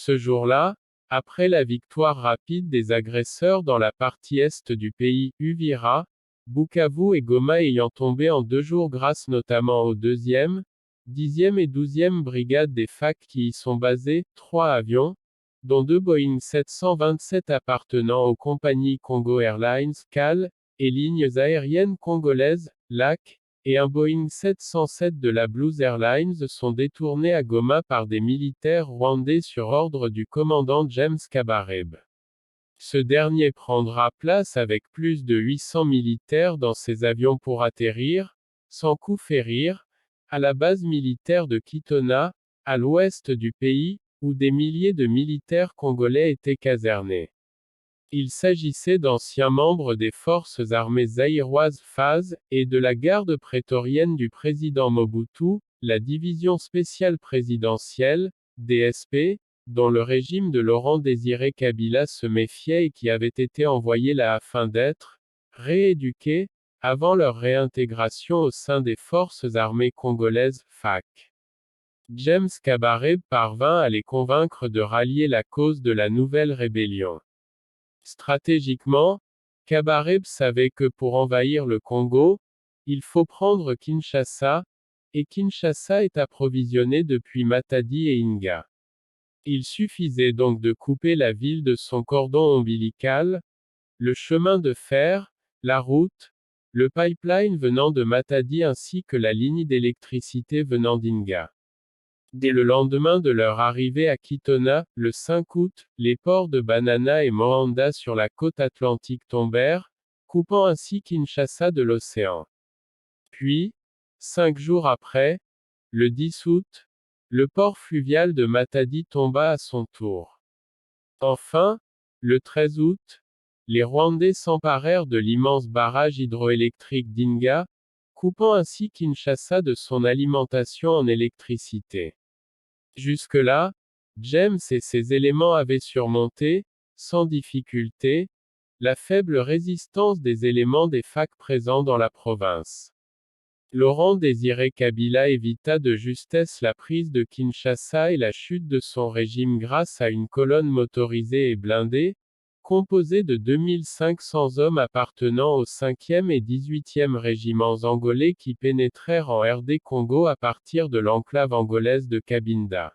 Ce jour-là, après la victoire rapide des agresseurs dans la partie est du pays, Uvira, Bukavu et Goma ayant tombé en 2 jours grâce notamment aux 2e, 10e et 12e brigades des FAC qui y sont basées, 3 avions, dont 2 Boeing 727 appartenant aux compagnies Congo Airlines, CAL, et lignes aériennes congolaises, LAC, et un Boeing 707 de la Blues Airlines sont détournés à Goma par des militaires rwandais sur ordre du commandant James Kabarebe. Ce dernier prendra place avec plus de 800 militaires dans ses avions pour atterrir, sans coup férir, à la base militaire de Kitona, à l'ouest du pays, où des milliers de militaires congolais étaient casernés. Il s'agissait d'anciens membres des forces armées zaïroises FAZ, et de la garde prétorienne du président Mobutu, la division spéciale présidentielle, DSP, dont le régime de Laurent-Désiré Kabila se méfiait et qui avait été envoyés là afin d'être rééduqués, avant leur réintégration au sein des forces armées congolaises, FAC. James Kabarebe parvint à les convaincre de rallier la cause de la nouvelle rébellion. Stratégiquement, Kabarebe savait que pour envahir le Congo, il faut prendre Kinshasa, et Kinshasa est approvisionné depuis Matadi et Inga. Il suffisait donc de couper la ville de son cordon ombilical, le chemin de fer, la route, le pipeline venant de Matadi ainsi que la ligne d'électricité venant d'Inga. Dès le lendemain de leur arrivée à Kitona, le 5 août, les ports de Banana et Moanda sur la côte atlantique tombèrent, coupant ainsi Kinshasa de l'océan. Puis, 5 jours après, le 10 août, le port fluvial de Matadi tomba à son tour. Enfin, le 13 août, les Rwandais s'emparèrent de l'immense barrage hydroélectrique d'Inga, coupant ainsi Kinshasa de son alimentation en électricité. Jusque-là, James et ses éléments avaient surmonté, sans difficulté, la faible résistance des éléments des FAC présents dans la province. Laurent-Désiré Kabila évita de justesse la prise de Kinshasa et la chute de son régime grâce à une colonne motorisée et blindée, composée de 2500 hommes appartenant au 5e et 18e régiments angolais qui pénétrèrent en RD Congo à partir de l'enclave angolaise de Cabinda.